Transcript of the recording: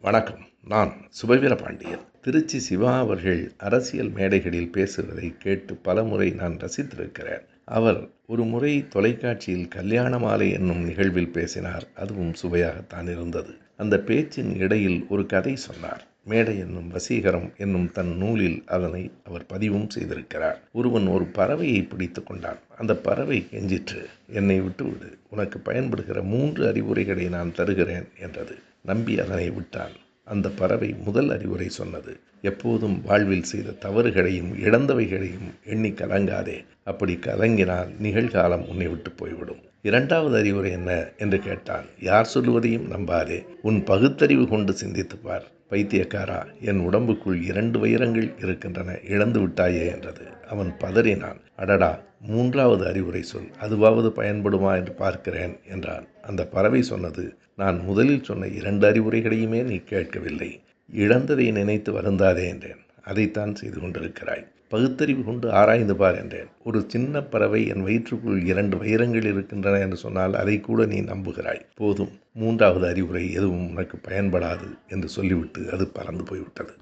வணக்கம். நான் சுபவீர பாண்டியன். திருச்சி சிவா அவர்கள் அரசியல் மேடைகளில் பேசுவதை கேட்டு பலமுறை நான் ரசித்திருக்கிறேன். அவர் ஒரு முறை தொலைக்காட்சியில் கல்யாண மாலை என்னும் நிகழ்வில் பேசினார். அதுவும் சுவையாகத்தான் இருந்தது. அந்த பேச்சின் இடையில் ஒரு கதை சொன்னார். மேடை என்னும் வசீகரம் என்னும் தன் நூலில் அதனை அவர் பதிவும் செய்திருக்கிறார். ஒருவன் ஒரு பறவையை பிடித்து கொண்டான். அந்த பறவை கெஞ்சிற்று, என்னை விட்டுவிடு, உனக்கு பயன்படுகிற 3 அறிவுரைகளை நான் தருகிறேன் என்றது. நம்பி அதனை விட்டான். அந்த பறவை முதல் அறிவுரை சொன்னது, எப்போதும் வாழ்வில் செய்த தவறுகளையும் இழந்தவைகளையும் எண்ணி கலங்காதே. அப்படி கலங்கினால் நிகழ்காலம் உன்னை விட்டு போய்விடும். 2வது அறிவுரை என்ன என்று கேட்டான். யார் சொல்லுவதையும் நம்பாதே, உன் பகுத்தறிவு கொண்டு சிந்தித்துப்பார். பைத்தியக்காரா, என் உடம்புக்குள் 2 வைரங்கள் இருக்கின்றன, இழந்து விட்டாயே என்றது. அவன் பதறினான். அடடா, 3வது அறிவுரை சொல், அதுவாவது பயன்படுமா என்று பார்க்கிறேன் என்றான். அந்த பறவை சொன்னது, நான் முதலில் சொன்ன 2 அறிவுரைகளையுமே நீ கேட்கவில்லை. இழந்ததை நினைத்து வருந்தாதே என்றேன். அதைத்தான் செய்து கொண்டிருக்கிறாய். பகுத்தறிவு கொண்டு ஆராய்ந்து பார் என்றேன். ஒரு சின்ன பறவை என் வயிற்றுக்குள் 2 வைரங்கள் இருக்கின்றன என்று சொன்னால் அதை கூட நீ நம்புகிறாய். போதும், 3வது அறிவுரை எதுவும் உனக்கு பயன்படாது என்று சொல்லிவிட்டு அது பறந்து போய்விட்டது.